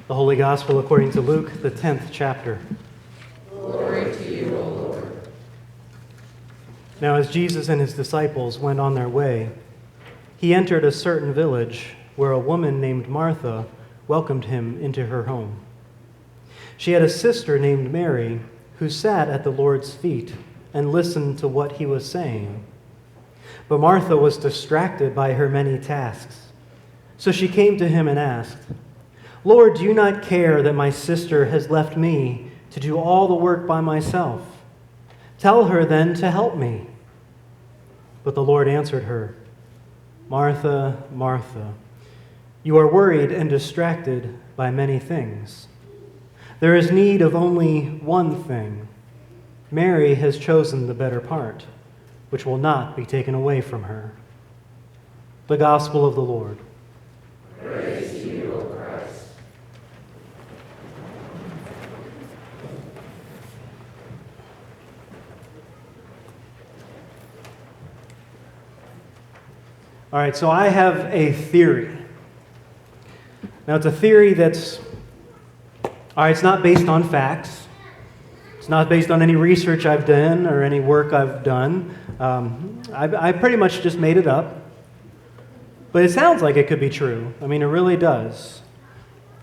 The Holy Gospel according to Luke, the 10th chapter. Glory to you, O Lord. Now as Jesus and his disciples went on their way, he entered a certain village where a woman named Martha welcomed him into her home. She had a sister named Mary who sat at the Lord's feet and listened to what he was saying. But Martha was distracted by her many tasks. So she came to him and asked, "Lord, do you not care that my sister has left me to do all the work by myself? Tell her then to help me." But the Lord answered her, "Martha, Martha, you are worried and distracted by many things. There is need of only one thing. Mary has chosen the better part, which will not be taken away from her." The Gospel of the Lord. Praise to you, O Christ. All right, so I have a theory. Now, it's a theory that's, it's not based on facts. It's not based on any research I've done or any work I've done. I pretty much just made it up. But it sounds like it could be true. I mean, it really does.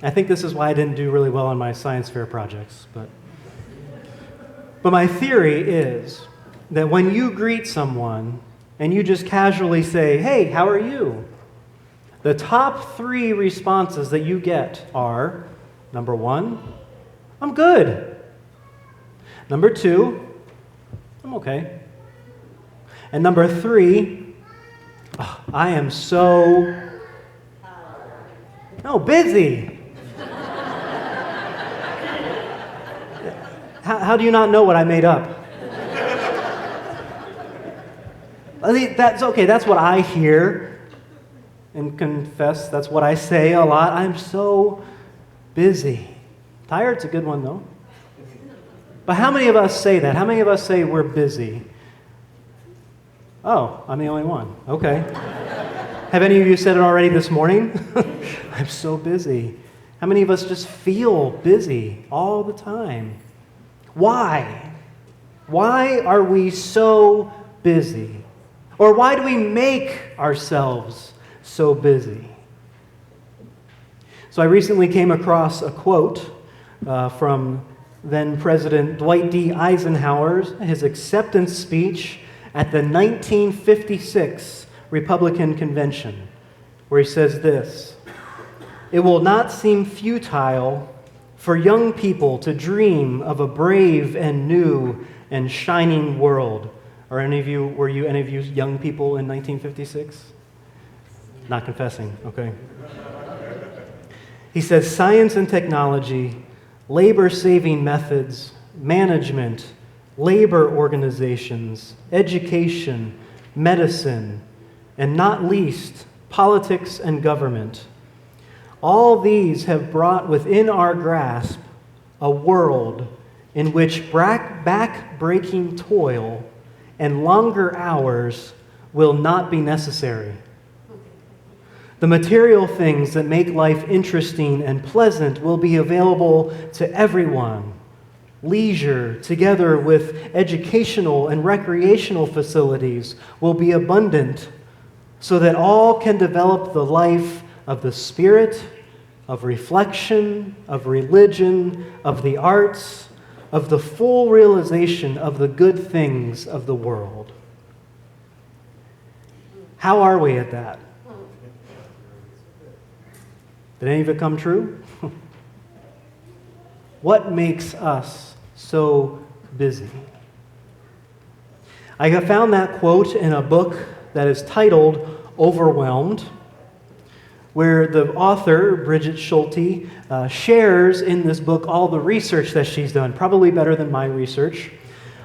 I think this is why I didn't do really well on my science fair projects. But my theory is that when you greet someone and you just casually say, "Hey, how are you?" the top 3 responses that you get are, number 1, "I'm good." Number 2, "I'm okay." And number 3, "Oh, I am so busy." How do you not know what I made up? I think that's okay. That's what I hear and confess. That's what I say a lot. I'm so busy. Tired's a good one, though. But how many of us say that? How many of us say we're busy? Oh, I'm the only one. Okay. Have any of you said it already this morning? I'm so busy. How many of us just feel busy all the time? Why? Why are we so busy? Or why do we make ourselves so busy? So I recently came across a quote from then President Dwight D. Eisenhower's his acceptance speech at the 1956 Republican Convention, where he says this: "It will not seem futile for young people to dream of a brave and new and shining world." Were any of you young people in 1956? Not confessing, okay. He says, "Science and technology, labor-saving methods, management, labor organizations, education, medicine, and not least, politics and government. All these have brought within our grasp a world in which back-breaking toil and longer hours will not be necessary. The material things that make life interesting and pleasant will be available to everyone. Leisure, together with educational and recreational facilities, will be abundant so that all can develop the life of the spirit, of reflection, of religion, of the arts, of the full realization of the good things of the world." How are we at that? Did any of it come true? What makes us so busy? I have found that quote in a book that is titled Overwhelmed, where the author, Bridget Schulte, shares in this book all the research that she's done, probably better than my research,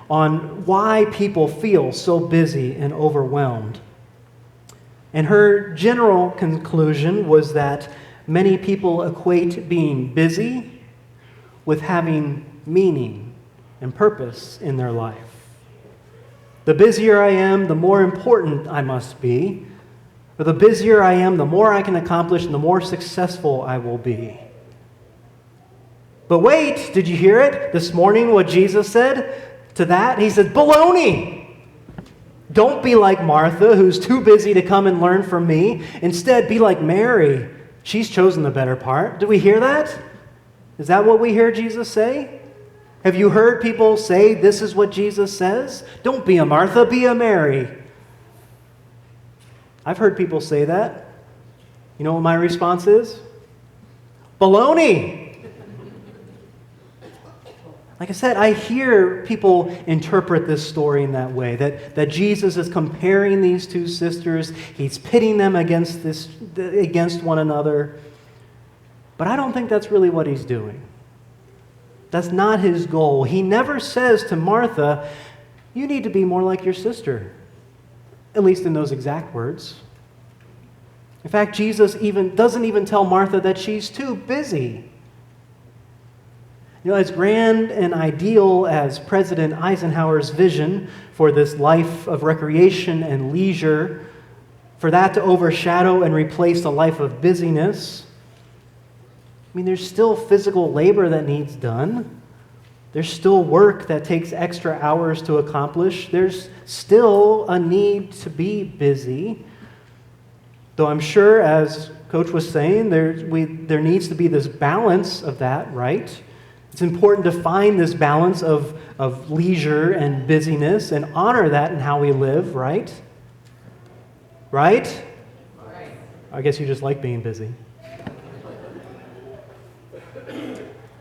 on why people feel so busy and overwhelmed. And her general conclusion was that many people equate being busy with having meaning and purpose in their life. The busier I am, the more important I must be. Or the busier I am, the more I can accomplish and the more successful I will be. But wait, did you hear it this morning, what Jesus said to that? He said, baloney! Don't be like Martha, who's too busy to come and learn from me. Instead, be like Mary. She's chosen the better part. Did we hear that? Is that what we hear Jesus say? Have you heard people say this is what Jesus says? Don't be a Martha, be a Mary. I've heard people say that. You know what my response is? Baloney! Like I said, I hear people interpret this story in that way, that Jesus is comparing these two sisters. He's pitting them against one another. But I don't think that's really what he's doing. That's not his goal. He never says to Martha, you need to be more like your sister, at least in those exact words. In fact, Jesus doesn't even tell Martha that she's too busy. You know, as grand and ideal as President Eisenhower's vision for this life of recreation and leisure, for that to overshadow and replace a life of busyness, I mean, there's still physical labor that needs done. There's still work that takes extra hours to accomplish. There's still a need to be busy. Though I'm sure, as Coach was saying, there needs to be this balance of that, right? It's important to find this balance of leisure and busyness and honor that in how we live, right? Right? Right. I guess you just like being busy.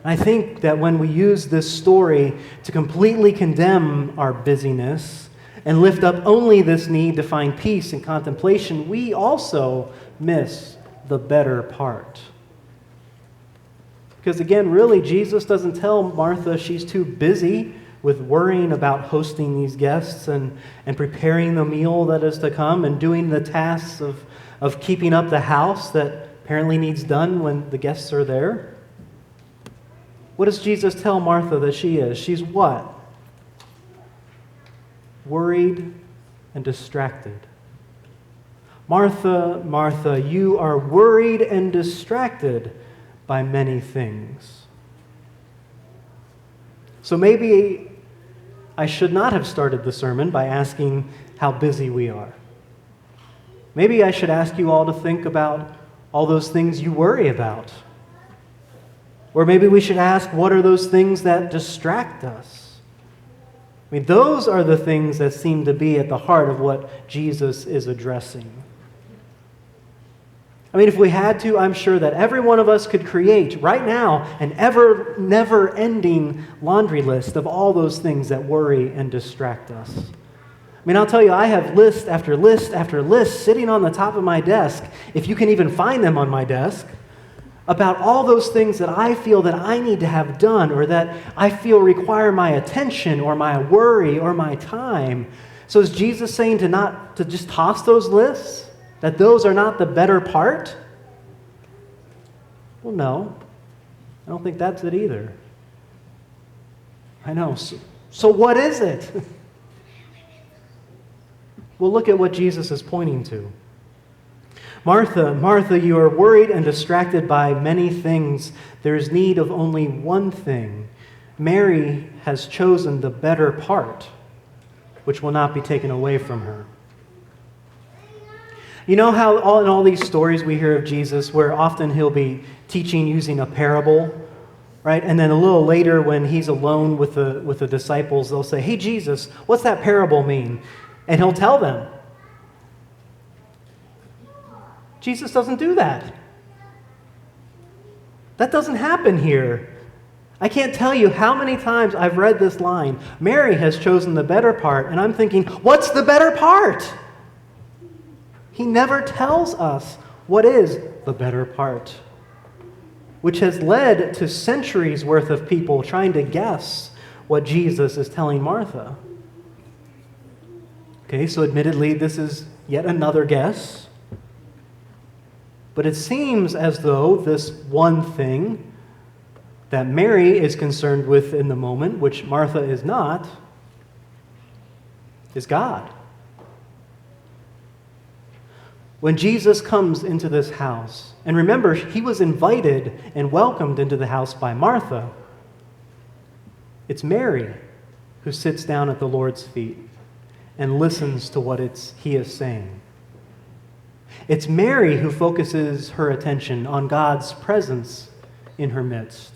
I think that when we use this story to completely condemn our busyness and lift up only this need to find peace and contemplation, we also miss the better part. Because again, really, Jesus doesn't tell Martha she's too busy with worrying about hosting these guests and preparing the meal that is to come and doing the tasks of keeping up the house that apparently needs done when the guests are there. What does Jesus tell Martha that she is? She's what? Worried and distracted. Martha, Martha, you are worried and distracted by many things. So maybe I should not have started the sermon by asking how busy we are. Maybe I should ask you all to think about all those things you worry about. Or maybe we should ask, what are those things that distract us? I mean, those are the things that seem to be at the heart of what Jesus is addressing. I mean, if we had to, I'm sure that every one of us could create right now an never-ending laundry list of all those things that worry and distract us. I mean, I'll tell you, I have list after list after list sitting on the top of my desk, if you can even find them on my desk, about all those things that I feel that I need to have done or that I feel require my attention or my worry or my time. So is Jesus saying to just toss those lists? That those are not the better part? Well, no. I don't think that's it either. I know. So what is it? Well, look at what Jesus is pointing to. Martha, Martha, you are worried and distracted by many things. There is need of only one thing. Mary has chosen the better part, which will not be taken away from her. You know how in all these stories we hear of Jesus where often he'll be teaching using a parable, right? And then a little later when he's alone with the disciples, they'll say, hey, Jesus, what's that parable mean? And he'll tell them. Jesus doesn't do that. That doesn't happen here. I can't tell you how many times I've read this line, Mary has chosen the better part, and I'm thinking, what's the better part? He never tells us what is the better part, which has led to centuries worth of people trying to guess what Jesus is telling Martha. Okay, so admittedly, this is yet another guess. But it seems as though this one thing that Mary is concerned with in the moment, which Martha is not, is God. When Jesus comes into this house, and remember, he was invited and welcomed into the house by Martha, It's Mary who sits down at the Lord's feet and listens to what he is saying. It's Mary who focuses her attention on God's presence in her midst.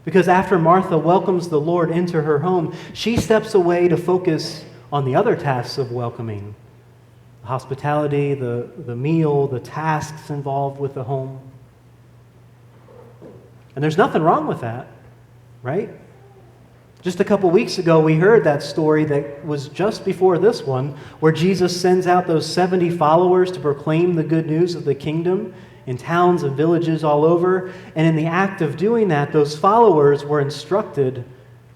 Because after Martha welcomes the Lord into her home, she steps away to focus on the other tasks of welcoming: the hospitality, the meal, the tasks involved with the home. And there's nothing wrong with that, right? Just a couple weeks ago, we heard that story that was just before this one, where Jesus sends out those 70 followers to proclaim the good news of the kingdom in towns and villages all over. And in the act of doing that, those followers were instructed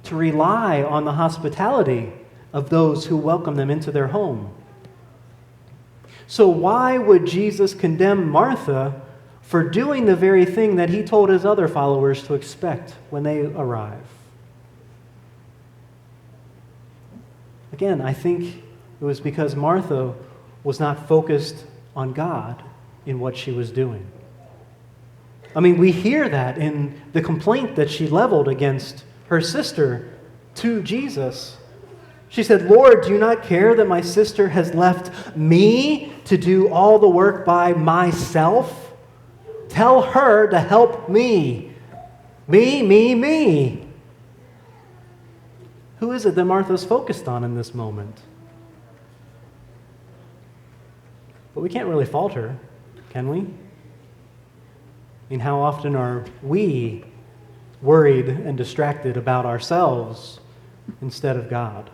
to rely on the hospitality of those who welcome them into their home. So why would Jesus condemn Martha for doing the very thing that he told his other followers to expect when they arrive? Again, I think it was because Martha was not focused on God in what she was doing. I mean, we hear that in the complaint that she leveled against her sister to Jesus. She said, "Lord, do you not care that my sister has left me to do all the work by myself? Tell her to help me. Me. Who is it that Martha's focused on in this moment? But we can't really fault her, can we? I mean, how often are we worried and distracted about ourselves instead of God?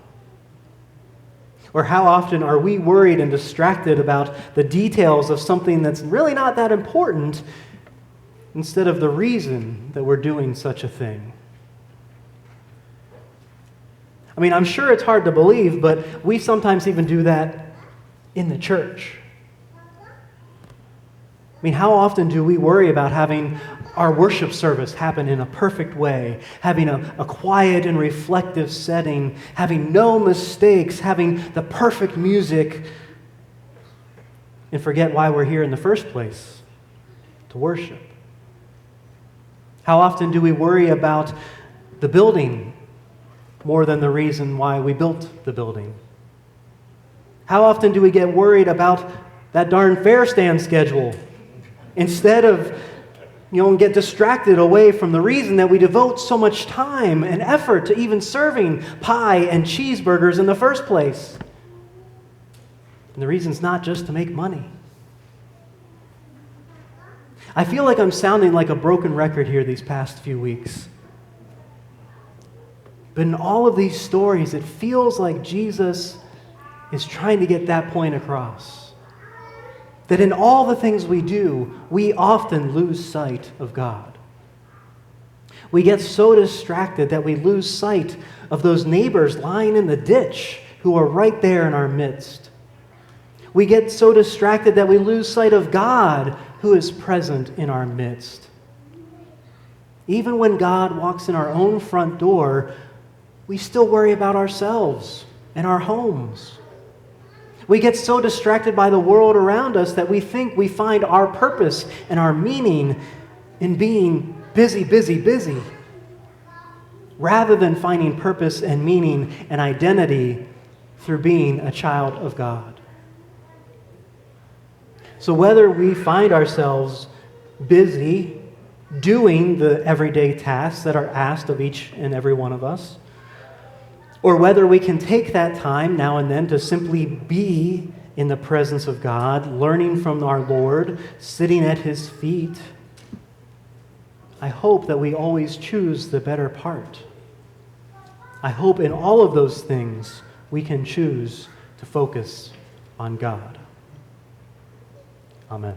Or how often are we worried and distracted about the details of something that's really not that important instead of the reason that we're doing such a thing? I mean, I'm sure it's hard to believe, but we sometimes even do that in the church. I mean, how often do we worry about having our worship service happen in a perfect way, having a quiet and reflective setting, having no mistakes, having the perfect music, and forget why we're here in the first place, to worship? How often do we worry about the building more than the reason why we built the building? How often do we get worried about that darn fair stand schedule instead of, get distracted away from the reason that we devote so much time and effort to even serving pie and cheeseburgers in the first place? And the reason's not just to make money. I feel like I'm sounding like a broken record here these past few weeks. But in all of these stories, it feels like Jesus is trying to get that point across. That in all the things we do, we often lose sight of God. We get so distracted that we lose sight of those neighbors lying in the ditch who are right there in our midst. We get so distracted that we lose sight of God who is present in our midst. Even when God walks in our own front door, we still worry about ourselves and our homes. We get so distracted by the world around us that we think we find our purpose and our meaning in being busy, rather than finding purpose and meaning and identity through being a child of God. So whether we find ourselves busy doing the everyday tasks that are asked of each and every one of us, or whether we can take that time now and then to simply be in the presence of God, learning from our Lord, sitting at His feet, I hope that we always choose the better part. I hope in all of those things we can choose to focus on God. Amen.